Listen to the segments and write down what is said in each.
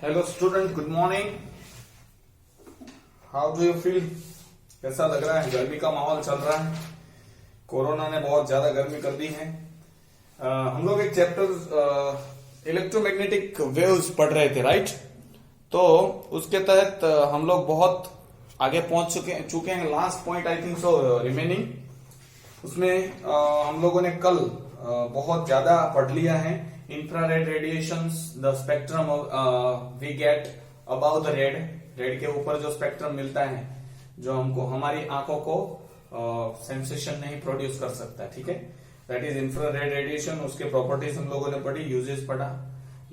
Hello student, good morning. How do you feel? कैसा लग रहा है? गर्मी का माहौल चल रहा है, कोरोना ने बहुत ज्यादा गर्मी कर दी है। हम लोग एक चैप्टर इलेक्ट्रोमैग्नेटिक वेव्स पढ़ रहे थे, राइट? तो उसके तहत हम लोग बहुत आगे पहुंच चुके हैं। Last point I think so remaining. उसमें हम लोगों ने कल बहुत ज्यादा पढ़ लिया है। Infrared radiations, the spectrum we get about the red के ऊपर जो स्पेक्ट्रम मिलता है, जो हमको हमारी आंखों को सेंसेशन नहीं प्रोड्यूस कर सकता, ठीक है? That is infrared radiation. उसके प्रॉपर्टीज हम लोगों ने पढ़ी, यूजेस पढ़ा,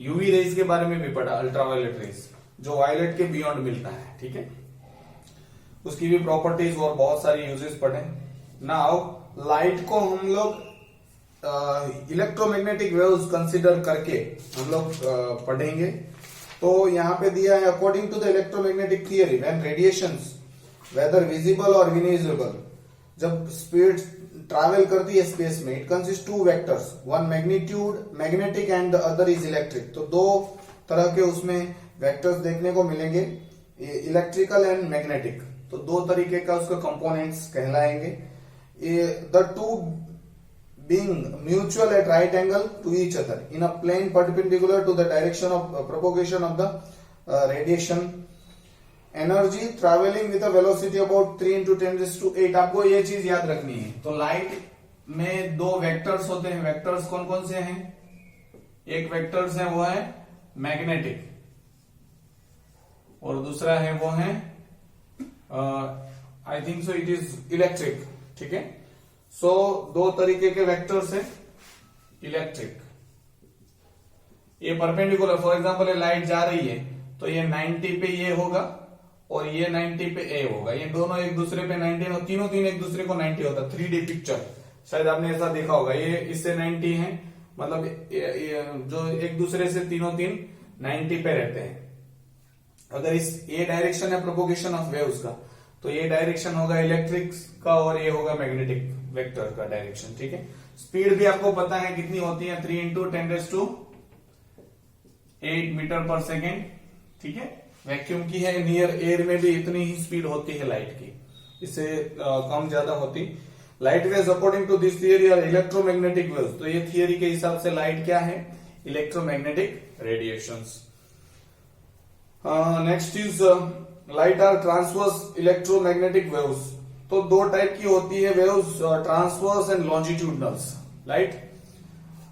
यूवी रेज के बारे में भी पढ़ा, अल्ट्रावायलेट रेज जो वायलेट के बियॉन्ड मिलता है, ठीक है? उसकी भी प्रॉपर्टीज और बहुत सारी यूजेस पढ़े। नाउ लाइट को हम लोग इलेक्ट्रोमैग्नेटिक वेव्स कंसीडर करके हम लोग पढ़ेंगे। तो यहां पे दिया है, according to the electromagnetic theory, when radiations whether visible और इनविजिबल, जब स्पीड ट्रैवल करती है स्पेस में, it consist two vectors, one magnitude magnetic and the other is electric. तो दो तरह के उसमें वेक्टर्स देखने को मिलेंगे, इलेक्ट्रिकल एंड मैग्नेटिक। तो दो तरीके का उसका कंपोनेंट्स कहलाएंगे। The two being mutual at right angle to each other in a plane perpendicular to the direction of propagation of the radiation, energy traveling with a velocity about 3 into 10⁸। आपको ये चीज याद रखनी है। तो लाइट में दो वेक्टर्स होते हैं। वेक्टर्स कौन कौन से हैं? एक वेक्टर्स है वो है मैग्नेटिक, और दूसरा है वो है I think so it is electric, ठीक है? सो दो तरीके के वेक्टर्स हैं इलेक्ट्रिक। ये परपेंडिकुलर, फॉर एग्जांपल ये लाइट जा रही है तो ये 90 पे ये होगा और ये 90 पे ए होगा। ये दोनों एक दूसरे पे 90 और तीनों एक दूसरे को 90 होता है। 3D पिक्चर शायद आपने ऐसा देखा होगा। ये इससे 90 है, मतलब ये जो एक दूसरे से तीनों 90 पे रहते हैं। अगर ये डायरेक्शन है प्रोपोगेशन ऑफ वेव्स का, तो ये डायरेक्शन होगा इलेक्ट्रिक का और ये होगा मैग्नेटिक वेक्टर का डायरेक्शन, ठीक है? स्पीड भी आपको पता है कितनी होती है, 3 into 10⁸ मीटर पर सेकेंड, ठीक है? वैक्यूम की है, नियर एयर में भी इतनी ही स्पीड होती है लाइट की, इससे कम ज्यादा होती। Light waves according to this theory are electromagnetic waves. तो ये थियरी के हिसाब से लाइट क्या है? Electromagnetic radiations. Next is light are transverse electromagnetic waves. तो दो टाइप की होती है waves, transverse and longitudinals, right?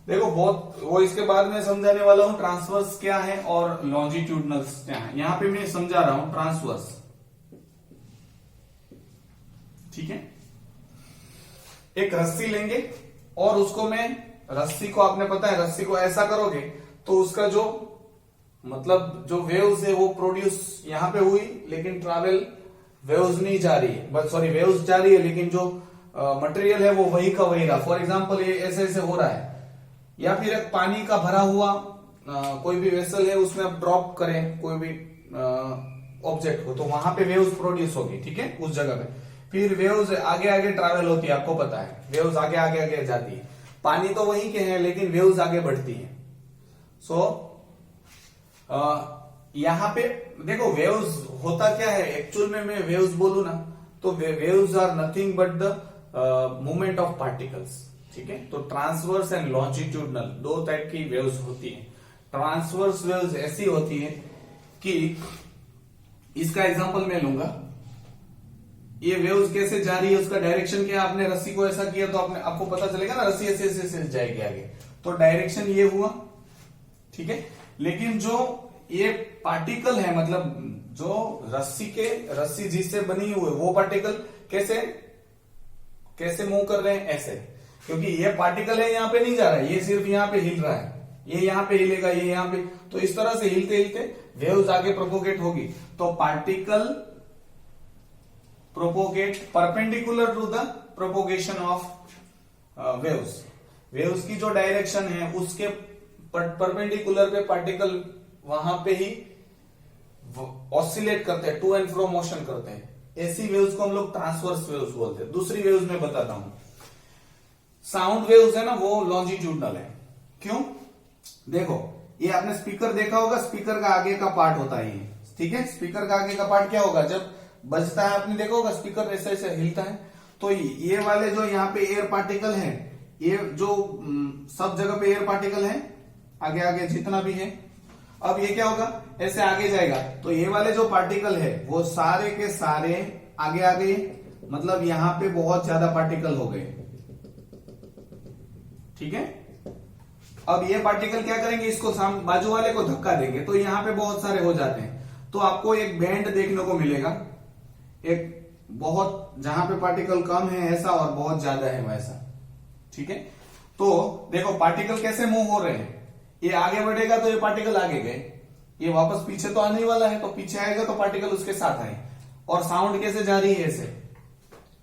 देखो बहुत वो इसके बाद में समझाने वाला हूं ट्रांसवर्स क्या है और लॉन्जिट्यूडनल्स क्या है। यहां पे मैं समझा रहा हूं ट्रांसवर्स, ठीक है? एक रस्सी लेंगे और उसको मैं रस्सी को, आपने पता है रस्सी को ऐसा करोगे तो उसका जो मतलब जो वेव्स है वो प्रोड्यूस यहां पे हुई, लेकिन ट्रैवल वेव्स नहीं जा रही है, बट सॉरी वेव्स जा रही है, लेकिन जो मटेरियल है वो वही का वही रहा। फॉर एग्जांपल ये ऐसे ऐसे हो रहा है, या फिर एक पानी का भरा हुआ कोई भी वेसल है, उसमें आप ड्रॉप करें कोई भी ऑब्जेक्ट को, तो वहां पे वेव्स प्रोड्यूस होगी, ठीक है? उस जगह पे फिर वेव्स आगे आगे ट्रैवल होती है, आपको पता है वेव्स आगे आगे आगे जाती है। पानी तो वही के हैं लेकिन वेव्स आगे बढ़ती है। सो यहां पे देखो वेव्स होता क्या है एक्चुअल में, मैं वेव्स बोलूं ना तो waves are nothing but the movement of particles, ठीक है? तो ट्रांसवर्स एंड लॉन्जिट्यूडनल दो टाइप की वेव्स होती हैं। ट्रांसवर्स वेव्स ऐसी होती है कि इसका एग्जांपल मैं लूंगा, ये वेव्स कैसे जा रही है, उसका डायरेक्शन क्या है। आपने रस्सी को ऐसा किया तो आपको पता चलेगा ना, रस्सी ऐसे ऐसे जाएगी आगे, तो डायरेक्शन ये हुआ, ठीक है? लेकिन जो ये पार्टिकल है, मतलब जो रस्सी जिससे बनी हुई वो पार्टिकल कैसे मूव कर रहे हैं? ऐसे, क्योंकि ये पार्टिकल है यहां पे नहीं जा रहा है, ये सिर्फ यहां पे हिल रहा है, ये यहां पे हिलेगा, ये यहां पे, तो इस तरह से हिलते हिलते वेव्स आगे प्रोपोगेट होगी। तो particle propagate perpendicular to the propagation of waves. Waves की जो डायरेक्शन है उसके परपेंडिकुलर पे पार्टिकल वहां पे ही ऑसिलेट करते हैं, टू एंड फ्रो मोशन करते हैं। ऐसी वेव्स को हम लोग ट्रांसवर्स वेव्स बोलते हैं। दूसरी वेव्स में बताता हूं, साउंड वेव्स है ना वो लॉन्जिट्यूडनल है। क्यों? देखो ये आपने स्पीकर देखा होगा, स्पीकर का आगे का पार्ट होता है ये, ठीक है। स्पीकर का आगे का पार्ट क्या होगा, जब बजता है आपने देखा होगा स्पीकर ऐसे ऐसे हिलता है, तो ये वाले जो यहाँ पे एयर पार्टिकल है, ये जो सब जगह पे एयर पार्टिकल है आगे आगे जितना भी है, अब ये क्या होगा, ऐसे आगे जाएगा, तो ये वाले जो पार्टिकल है वो सारे के सारे आगे आ गए, मतलब यहां पे बहुत ज्यादा पार्टिकल हो गए, ठीक है। अब ये पार्टिकल क्या करेंगे, इसको बाजू वाले को धक्का देंगे, तो यहां पे बहुत सारे हो जाते हैं, तो आपको एक बैंड देखने को मिलेगा, एक बहुत जहां पे पार्टिकल कम है ऐसा और बहुत ज्यादा है वैसा, ठीक है। तो देखो पार्टिकल कैसे मूव हो रहे हैं, ये आगे बढ़ेगा तो ये पार्टिकल आगे गए, ये वापस पीछे तो आने वाला है, तो पीछे आएगा तो पार्टिकल उसके साथ आए, और साउंड कैसे जा रही है ऐसे,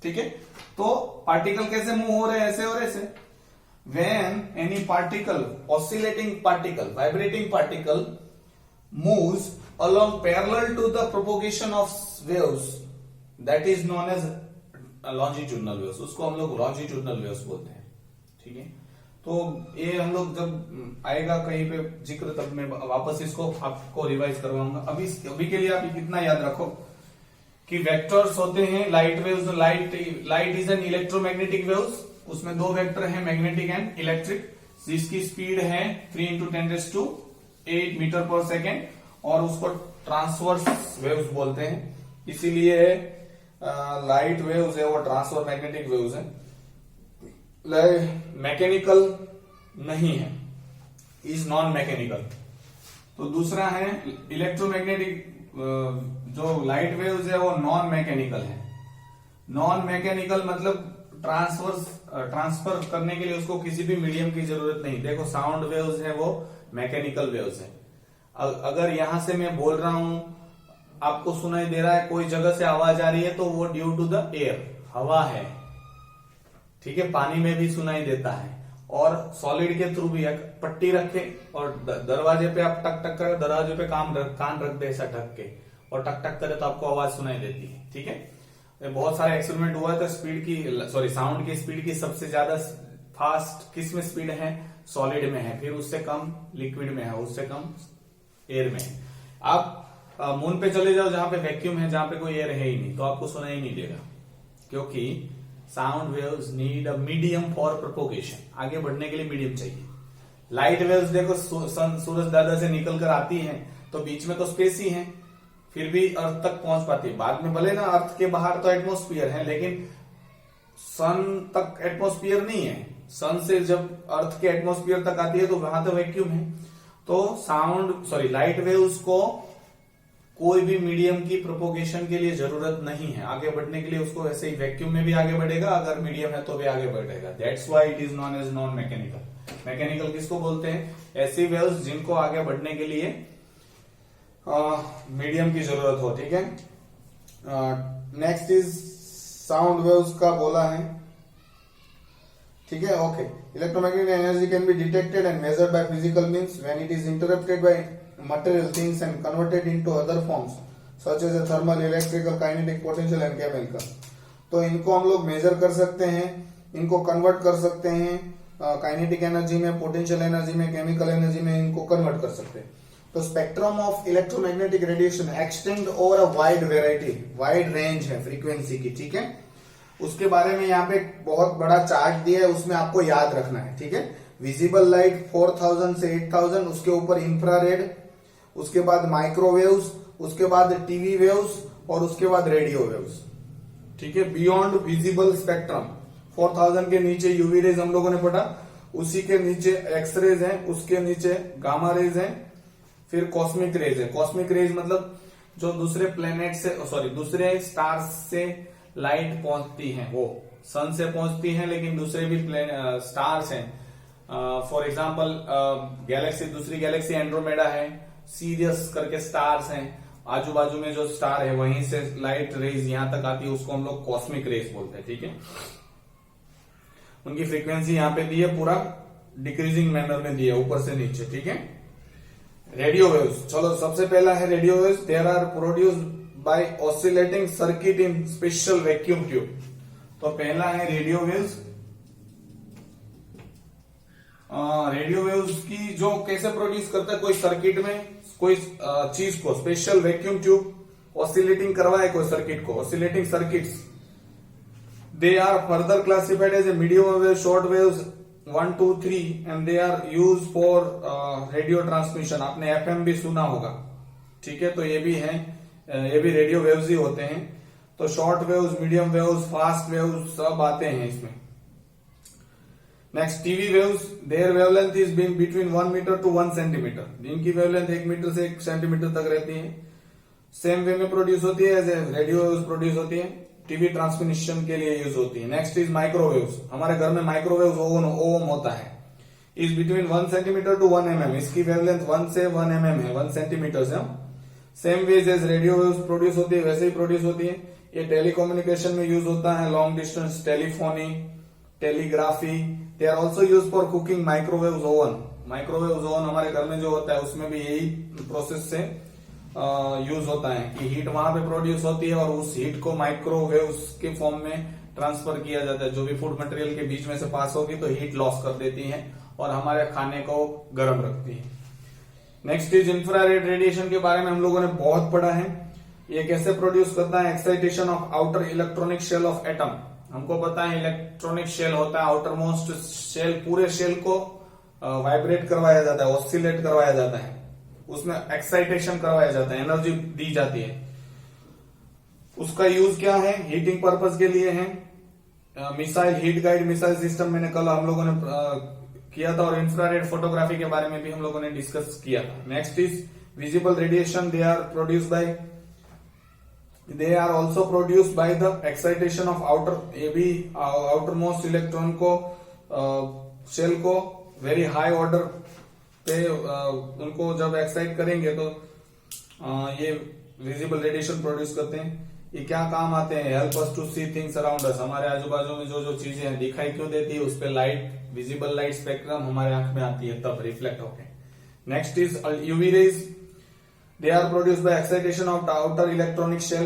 ठीक है। तो पार्टिकल कैसे मूव हो रहे हैं, ऐसे और ऐसे। When any particle, oscillating particle, vibrating particle moves along parallel to the propagation of waves, that is known as longitudinal waves, उसको हम लोग longitudinal waves बोलते हैं, ठीक है। तो ये हम लोग जब आएगा कहीं पे जिक्र तब मैं वापस इसको आपको रिवाइज करवाऊंगा। अभी के लिए आप इतना याद रखो कि वेक्टर्स होते हैं light waves, light is an electromagnetic waves, उसमें दो वेक्टर हैं मैग्नेटिक एंड इलेक्ट्रिक, जिसकी स्पीड है 3 × 10⁸ मीटर पर सेकेंड, और उसको ट्रांसवर्स वेव्स बोलते हैं, इसीलिए लाइट वेव्स है वो ट्रांसवर्स मैग्नेटिक वेव्स है, मैकेनिकल नहीं है, इज नॉन मैकेनिकल। तो दूसरा है इलेक्ट्रोमैग्नेटिक, जो लाइट वेव्स है वो नॉन मैकेनिकल है। नॉन मैकेनिकल मतलब ट्रांसफर करने के लिए उसको किसी भी मीडियम की जरूरत नहीं। देखो साउंड वेव्स है वो मैकेनिकल वेव्स है, अगर यहां से मैं बोल रहा हूं आपको सुनाई दे रहा है, कोई जगह से आवाज आ रही है, तो वो ड्यू टू द एयर, हवा है, ठीक है। पानी में भी सुनाई देता है, और सॉलिड के थ्रू भी पट्टी रखे और दरवाजे पे आप टक टक करें, दरवाजे पे कान रख दे ऐसा ढक के, और टक टक करे तो आपको आवाज सुनाई देती है, ठीक है। बहुत सारे एक्सपेरिमेंट हुआ है, तो साउंड की स्पीड की सबसे ज्यादा फास्ट किस में स्पीड है, सॉलिड में है, फिर उससे कम लिक्विड में है, उससे कम एयर में है। आप मून पे चले जाओ जहां पे वैक्यूम है, जहां पे कोई एयर है ही नहीं, तो आपको सुनाई नहीं देगा, क्योंकि sound waves need a medium for propagation, आगे बढ़ने के लिए मीडियम चाहिए। लाइट वेव्स देखो सूरज दादा से निकल कर आती है, तो बीच में तो स्पेस ही है, फिर भी अर्थ तक पहुंच पाती है। बाद में भले ना अर्थ के बाहर तो एटमॉस्फेयर है, लेकिन सन तक एटमॉस्फेयर नहीं है, सन से जब अर्थ के एटमॉस्फेयर तक आती है तो वहां तो वैक्यूम है। तो लाइट वेव्स को कोई भी मीडियम की प्रोपोगेशन के लिए जरूरत नहीं है, आगे बढ़ने के लिए उसको ऐसे ही वैक्यूम में भी आगे बढ़ेगा, अगर मीडियम है तो भी आगे बढ़ेगा। That's why it is non as non mechanical. Mechanical किसको बोलते हैं, ऐसी वेव्स जिनको आगे बढ़ने के लिए मीडियम की जरूरत हो, ठीक है। नेक्स्ट इज साउंड वेव्स का बोला है, ठीक है, okay. Electromagnetic energy can be detected and measured by physical means when it is interrupted by material things and converted into other forms such as a thermal, electrical, kinetic, potential and chemical। तो इनको हम लोग major कर सकते हैं, इनको convert कर सकते हैं काइनेटिक एनर्जी में, पोटेंशियल एनर्जी में, केमिकल एनर्जी में, इनको कन्वर्ट कर सकते हैं। तो spectrum of electromagnetic radiation extend over a wide variety, wide range है फ्रीक्वेंसी की, ठीक है। उसके बारे में यहाँ पे बहुत बड़ा चार्ट दिया है, उसमें आपको याद रखना है, ठीक है। विजिबल लाइट 4000 से 8000, उसके ऊपर इंफ्रारेड, उसके बाद माइक्रोवेव्स, उसके बाद टीवी वेव्स, और उसके बाद रेडियो वेव्स, ठीक है। बियॉन्ड विजिबल स्पेक्ट्रम 4000 के नीचे यूवी रेज हम लोगों ने पढ़ा, उसी के नीचे एक्स रेज है, उसके नीचे गामा रेज है, फिर कॉस्मिक रेज है। कॉस्मिक रेज मतलब जो दूसरे प्लेनेट से दूसरे स्टार्स से लाइट पहुंचती है, वो सन से पहुंचती है, लेकिन दूसरे भी स्टार्स हैं। फॉर एग्जाम्पल गैलेक्सी, दूसरी गैलेक्सी एंड्रोमेडा है, सीरियस करके स्टार्स हैं, आजू बाजू में जो स्टार है वहीं से लाइट रेज यहां तक आती है, उसको हम लोग कॉस्मिक रेज बोलते हैं, ठीक है। उनकी फ्रीक्वेंसी यहां पे दी है, पूरा डिक्रीजिंग मैनर में दी है, ऊपर से नीचे, ठीक है। रेडियो वेव्स, चलो सबसे पहला है radio waves. There are produced by oscillating circuit in special vacuum tube. तो पहला है रेडियो वेव्स, रेडियो वेव्स की जो कैसे प्रोड्यूस करता है, कोई सर्किट में कोई चीज को स्पेशल वैक्यूम ट्यूब ऑसिलेटिंग करवाए कोई सर्किट को, oscillating circuits, they are further classified as a medium wave, short waves 1, 2, 3 and they are use for radio transmission. आपने एफएम भी सुना होगा, ठीक है, तो ये भी है, ये भी रेडियो वेव्स ही होते हैं। तो short waves, medium waves, fast waves सब आते हैं इसमें। Next TV waves, there wavelength is been between 1 metre to 1 centimetre. इनकी वेवलेंथ 1 मीटर से 1 सेंटीमीटर तक रहती है। सेम वे में प्रोड्यूस होती है एज रेडियो वेव्स प्रोड्यूस होती है, टीवी ट्रांसमिशन के लिए यूज होती है। नेक्स्ट इज माइक्रोवेव्स, हमारे घर में माइक्रोवेव ओम होता है, is between 1 centimetre to 1 mm। इसकी वेवलेंथ 1 से 1 mm है, 1 सेंटीमीटर से। Same ways as radio waves produce होती है वैसे ही प्रोड्यूस होती है। ये टेलीकम्युनिकेशन में यूज होता है, long distance telephony, telegraphy. They are also use for cooking microwave oven. Microwave oven हमारे घर में जो होता है उसमें भी यही प्रोसेस से यूज होता है कि हीट वहां पे प्रोड्यूस होती है और उस हीट को माइक्रोवेव्स के फॉर्म में ट्रांसफर किया जाता है। जो भी फूड मटेरियल के बीच में से पास होगी तो हीट लॉस कर देती है और हमारे खाने को गर्म रखती है। नेक्स्ट इज इंफ्रारेड रेडिएशन के बारे में हम लोगों ने बहुत पढ़ा है। ये कैसे प्रोड्यूस करता है, excitation of outer electronic shell of atom. हमको पता है इलेक्ट्रॉनिक शेल होता है, आउटर मोस्ट शेल, पूरे शेल को वाइब्रेट करवाया जाता है, ऑसिलेट करवाया जाता है, उसमें एक्साइटेशन करवाया जाता है, एनर्जी दी जाती है। उसका यूज क्या है, हीटिंग पर्पज के लिए है। Missile, heat guide missile system मैंने कल हम लोगों ने किया था, और इंफ्रारेड फोटोग्राफी के बारे में भी हम लोगों ने डिस्कस किया था। Next is visible radiation, they are produce by, they are also produce by the excitation of outer, ये भी आउटर मोस्ट इलेक्ट्रॉन को, शेल को वेरी हाई ऑर्डर पे उनको जब एक्साइट करेंगे तो ये विजिबल रेडिएशन प्रोड्यूस करते हैं। ये क्या काम आते हैं, help us to see things around us. हमारे आजू बाजू में जो जो चीजें हैं दिखाई क्यों देती है, उस पर लाइट, विजिबल लाइट स्पेक्ट्रम हमारे आंख में आती है तब रिफ्लेक्ट होके। Next is UV rays, they are produce by excitation of outer electronic shell.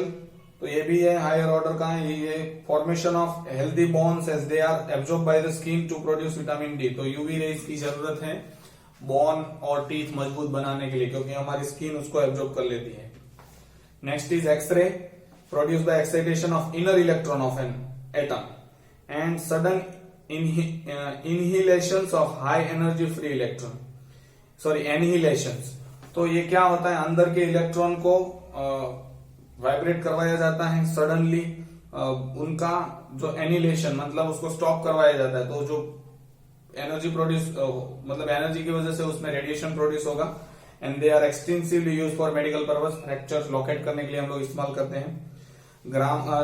तो ये भी है हायर ऑर्डर का है। ये formation of healthy bones as they are absorb by the skin to produce vitamin D. तो UV rays की जरूरत है बोन और टीथ मजबूत बनाने के लिए, क्योंकि हमारी स्किन उसको एब्जॉर्ब कर लेती है। Next is X-ray, produced by excitation of inner electron of an atom and sudden inhalations of high energy free electron, sorry annihilations. तो ये क्या होता है, अंदर के इलेक्ट्रॉन को वाइब्रेट करवाया जाता है सडनली, उनका जो एनिलेशन मतलब उसको स्टॉप करवाया जाता है। तो जो एनर्जी प्रोड्यूस मतलब एनर्जी की वजह से उसमें रेडिएशन प्रोड्यूस होगा। And they are extensively use for medical purpose, fracture locate करने के लिए हम लोग इस्तेमाल करते हैं।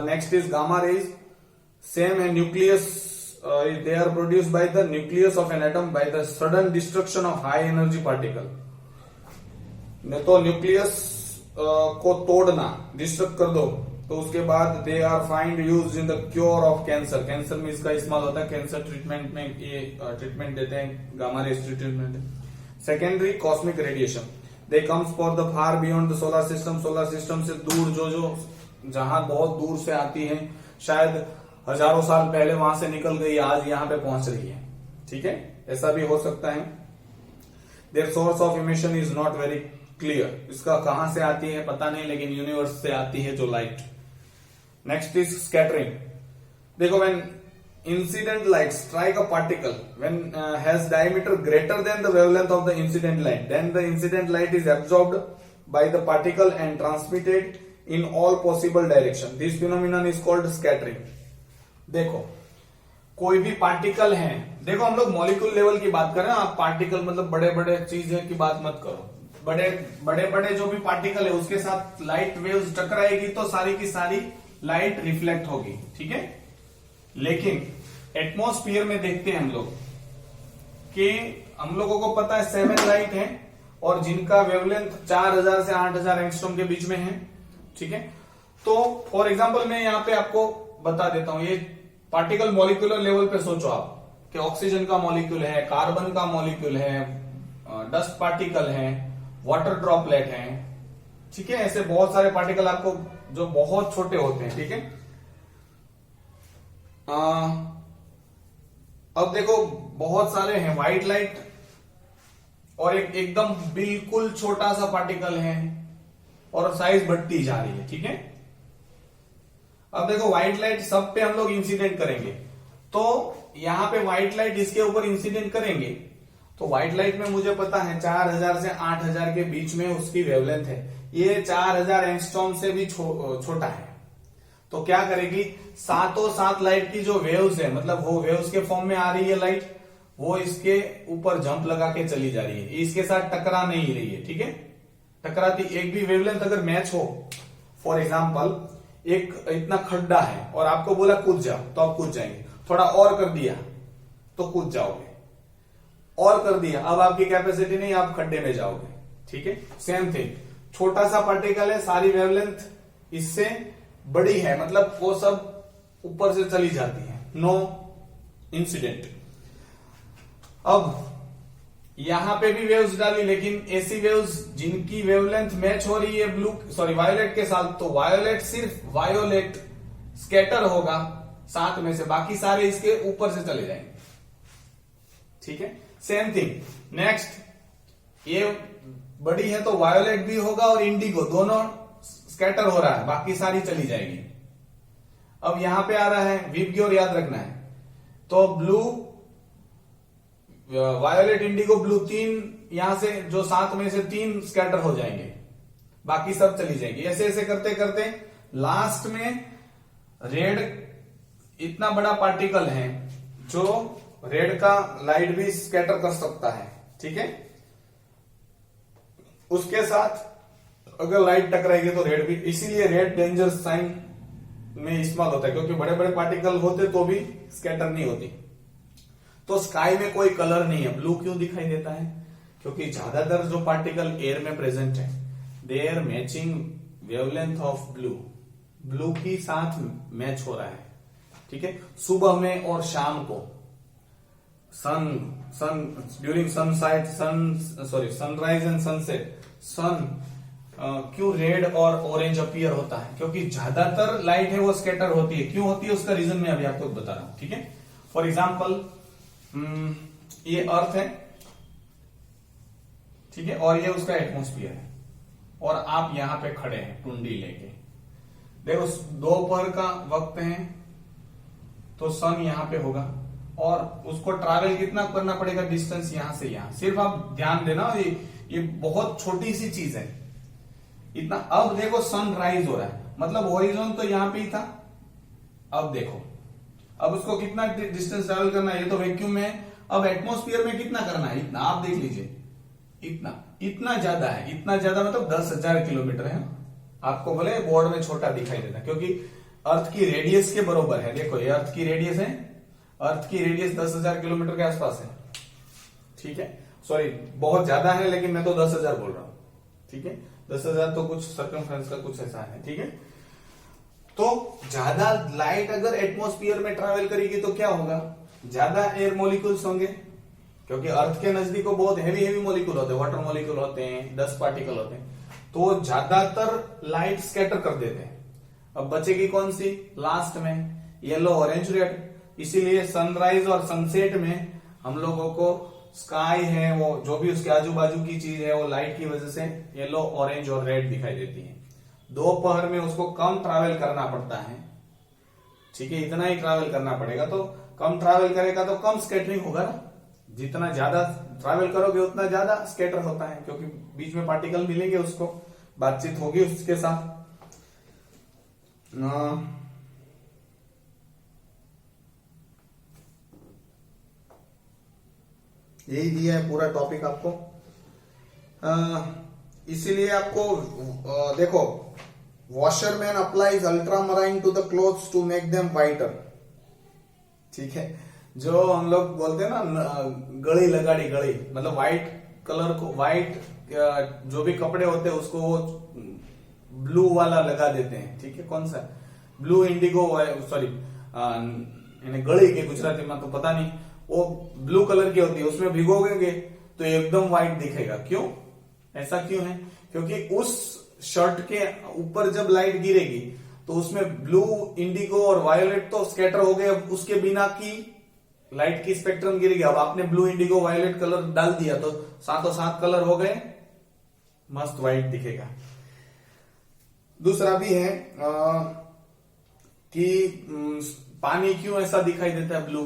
Next is gamma rays, same है nucleus, they are produce by the nucleus of an atom by the sudden destruction of high energy particle. तो न्यूक्लियस को तोड़ना, डिस्ट्रक्ट कर दो, तो उसके बाद they are find use in the cure of cancer. Cancer में इसका इस्तेमाल होता है, कैंसर ट्रीटमेंट में ये ट्रीटमेंट देते हैं, gamma rays treatment. Secondary cosmic radiation, they comes for the far beyond the solar system. Solar system से दूर जो जहां बहुत दूर से आती है, शायद हजारों साल पहले वहां से निकल गई, आज यहाँ पे पहुंच रही है, ठीक है, ऐसा भी हो सकता है। Their source of emission is not very clear, इसका कहां से आती है पता नहीं, लेकिन यूनिवर्स से आती है जो लाइट। नेक्स्ट इज स्कैटरिंग, देखो when incident light strike a particle when has diameter greater than the wavelength of the incident light, then the incident light is absorbed by the particle and transmitted in all possible direction. This phenomenon is called scattering. देखो कोई भी particle है, देखो हम लोग molecule level की बात कर रहे हैं, आप पार्टिकल मतलब बड़े बड़े चीजें की बात मत करो। बड़े बड़े जो भी पार्टिकल है उसके साथ लाइट वेव्स टकराएगी तो सारी की सारी लाइट रिफ्लेक्ट होगी, ठीक है। लेकिन एटमॉस्फेयर में देखते हैं हम लोग कि हम लोगों को पता है 7 लाइट है और जिनका वेवलेंथ 4000 से 8000 एंगस्ट्रॉम के बीच में है, ठीक है। तो फॉर एग्जांपल मैं यहाँ पे आपको बता देता हूं, ये पार्टिकल मॉलिक्यूलर लेवल पे सोचो आप कि ऑक्सीजन का मॉलिक्यूल है, कार्बन का मॉलिक्यूल है, डस्ट पार्टिकल है, वाटर ड्रॉपलेट है, ठीक है। ऐसे बहुत सारे पार्टिकल आपको जो बहुत छोटे होते हैं, ठीक है। अब देखो बहुत सारे हैं व्हाइट लाइट और एक एकदम बिल्कुल छोटा सा पार्टिकल है और साइज बढ़ती जा रही है, ठीक है। अब देखो व्हाइट लाइट सब पे हम लोग इंसिडेंट करेंगे, तो यहां पे व्हाइट लाइट इसके ऊपर इंसिडेंट करेंगे तो व्हाइट लाइट में मुझे पता है 4000 से 8000 के बीच में उसकी वेवलेंथ है। ये 4000 एंगस्ट्रॉम से भी छोटा है। तो क्या करेगी, सातों सात लाइट की जो वेव्स है, मतलब वो वेव्स के फॉर्म में आ रही है लाइट, वो इसके ऊपर जंप लगा के चली जा रही है, इसके साथ टकरा नहीं रही है, ठीक है। टकराती एक भी वेवलेंथ अगर मैच हो, फॉर एग्जाम्पल एक इतना खड्डा है और आपको बोला कूद जाओ, तो आप कूद जाएंगे। थोड़ा और कर दिया तो कूद जाओगे, और कर दिया अब आपकी कैपेसिटी नहीं, आप खड्डे में जाओगे, ठीक है। सेम थिंग, छोटा सा पार्टिकल है, सारी वेवलेंथ इससे बड़ी है, मतलब वो सब ऊपर से चली जाती है, नो इंसिडेंट। अब यहां पे भी वेव्स डाली, लेकिन ऐसी वेव्स जिनकी वेवलेंथ मैच हो रही है वायोलेट के साथ, तो वायोलेट सिर्फ वायोलेट स्कैटर होगा सात में से, बाकी सारे इसके ऊपर से चले जाएंगे, ठीक है। सेम थिंग नेक्स्ट, ये बड़ी है तो वायोलेट भी होगा और इंडिगो दोनों स्कैटर हो रहा है, बाकी सारी चली जाएगी। अब यहां पे आ रहा है वीप की ओर, याद रखना है, तो ब्लू वायोलेट इंडिगो ब्लू तीन यहां से जो सात में से तीन स्कैटर हो जाएंगे, बाकी सब चली जाएंगी। ऐसे ऐसे करते करते लास्ट में रेड इतना बड़ा पार्टिकल है जो रेड का लाइट भी स्कैटर कर सकता है, ठीक है। उसके साथ अगर लाइट टकराएगी तो रेड भी, इसीलिए रेड डेंजर साइन में इस्तेमाल होता है, क्योंकि बड़े बड़े पार्टिकल होते तो भी स्कैटर नहीं होती। तो स्काई में कोई कलर नहीं है, ब्लू क्यों दिखाई देता है, क्योंकि ज्यादातर जो पार्टिकल एयर में प्रेजेंट है they are matching wavelength of blue, blue की साथ मैच हो रहा है, ठीक है। सुबह में और शाम को ड्यूरिंग सनराइज एंड सनसेट क्यों रेड और ऑरेंज अपीयर होता है, क्योंकि ज्यादातर लाइट है वो स्कैटर होती है। क्यों होती है उसका रीजन मैं अभी आपको बता रहा हूं, ठीक है। फॉर एग्जाम्पल ये अर्थ है, ठीक है, और ये उसका एटमॉस्फेयर है, और आप यहां पे खड़े हैं टुंडी लेके, देखो दोपहर का वक्त है तो सन यहां पे होगा और उसको ट्रैवल कितना करना पड़ेगा डिस्टेंस यहां से यहां, सिर्फ आप ध्यान देना, ये बहुत छोटी सी चीज है इतना। अब देखो सन राइज हो रहा है, मतलब हॉरिजॉन तो यहां पे ही था, अब देखो अब उसको कितना डिस्टेंस ट्रैवल करना है, ये तो वैक्यूम में है, अब एटमॉस्फेयर में कितना करना है, इतना, आप देख लीजिए इतना ज्यादा है, इतना ज्यादा मतलब 10,000 किलोमीटर है। आपको बोले बोर्ड में छोटा दिखाई देता क्योंकि अर्थ की रेडियस के बरोबर है, देखो ये अर्थ की रेडियस है, अर्थ की रेडियस 10,000 किलोमीटर के आसपास है, ठीक है। सॉरी बहुत ज्यादा है, लेकिन मैं तो 10,000 बोल रहा हूं, ठीक है। 10,000 तो कुछ सर्कमफ्रेंस का कुछ ऐसा है, ठीक है। तो ज्यादा लाइट अगर एटमॉस्फेयर में ट्रैवल करेगी तो क्या होगा, ज्यादा एयर मॉलिक्यूल्स होंगे, क्योंकि अर्थ के नजदीक बहुत हैवी मॉलिक्यूल होते हैं, वाटर मॉलिक्यूल होते हैं, डस्ट पार्टिकल होते हैं, तो ज्यादातर लाइट स्कैटर कर देते हैं। अब बचेगी कौन सी लास्ट में, येलो ऑरेंज रेड। इसीलिए सनराइज और सनसेट में हम लोगों को स्काई है वो जो भी उसके आजू बाजू की चीज है वो लाइट की वजह से येलो ऑरेंज और रेड दिखाई देती है। दोपहर में उसको कम ट्रैवल करना पड़ता है, ठीक है, इतना ही ट्रैवल करना पड़ेगा, तो कम ट्रैवल करेगा तो कम स्कैटरिंग होगा ना, जितना ज्यादा ट्रैवल करोगे उतना ज्यादा स्कैटर होता है, क्योंकि बीच में पार्टिकल मिलेंगे, उसको बातचीत होगी उसके साथ। यही दिया है पूरा टॉपिक आपको, इसीलिए आपको देखो, washerman applies ultramarine to the clothes to make them whiter, ठीक है। जो हम लोग बोलते हैं ना गड़ी लगाड़ी, गड़ी मतलब व्हाइट कलर को, व्हाइट जो भी कपड़े होते हैं उसको वो ब्लू वाला लगा देते हैं, ठीक है। कौन सा ब्लू इंडिगो, सॉरी गड़ी के गुजराती में तो पता नहीं, वो ब्लू कलर की होती है, उसमें भिगोगे तो एकदम व्हाइट दिखेगा। क्यों, ऐसा क्यों है, क्योंकि उस शर्ट के ऊपर जब लाइट गिरेगी तो उसमें ब्लू इंडिगो और वायोलेट तो स्कैटर हो गए, अब उसके बिना की लाइट की स्पेक्ट्रम गिर गया। अब आपने ब्लू, इंडिगो, वायलेट कलर डाल दिया तो सातों सात कलर हो गए, मस्त व्हाइट दिखेगा। दूसरा भी है कि पानी क्यों ऐसा दिखाई देता है ब्लू।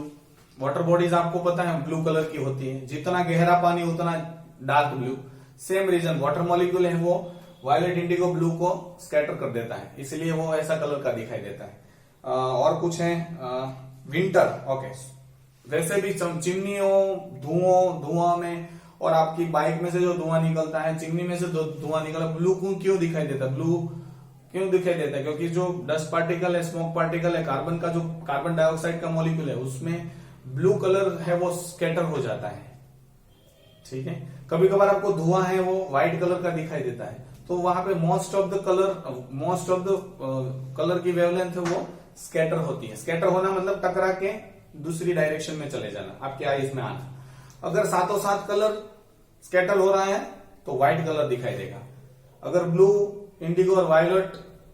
वाटर बॉडीज आपको पता है ब्लू कलर की होती है, जितना गहरा पानी उतना dark blue. Same reason, water molecule है वो वायलेट, इंडिगो, ब्लू को स्कैटर कर देता है, इसलिए वो ऐसा कलर का दिखाई देता है। और कुछ है विंटर, ओके। वैसे भी चिमनियों, धुआं में और आपकी बाइक में से जो धुआं निकलता है, चिमनी में से धुआं निकला, ब्लू क्यों दिखाई देता है? ब्लू क्यों दिखाई देता है? क्योंकि जो डस्ट पार्टिकल है, स्मोक पार्टिकल है, कार्बन का जो कार्बन डाइऑक्साइड का मॉलिक्यूल है, उसमें ब्लू कलर है वो स्कैटर हो जाता है, ठीक है। कभी कभार आपको धुआं है वो व्हाइट कलर का दिखाई देता है, तो वहां पे मोस्ट ऑफ द कलर की वेवलेंथ है वो स्कैटर होती है। स्कैटर होना मतलब टकरा के दूसरी डायरेक्शन में चले जाना, आपके आईज में आना। अगर सातों सात कलर स्कैटर हो रहा है तो व्हाइट कलर दिखाई देगा। अगर ब्लू, इंडिगो और वायलेट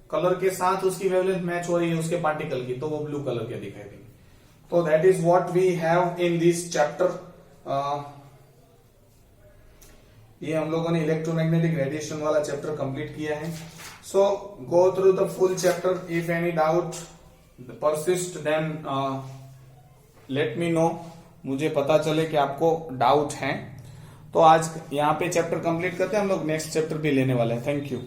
कलर के साथ उसकी वेवलेंथ मैच हो रही है उसके पार्टिकल की, तो वो ब्लू कलर के दिखाई देंगे। तो that is what we have in this chapter. ये हम लोगों ने इलेक्ट्रोमैग्नेटिक रेडिएशन वाला चैप्टर कंप्लीट किया है। So go through the full chapter. If any doubt persist then let me know, मुझे पता चले कि आपको डाउट है। तो आज यहाँ पे चैप्टर कंप्लीट करते हैं, हम लोग नेक्स्ट चैप्टर भी लेने वाले हैं। Thank you.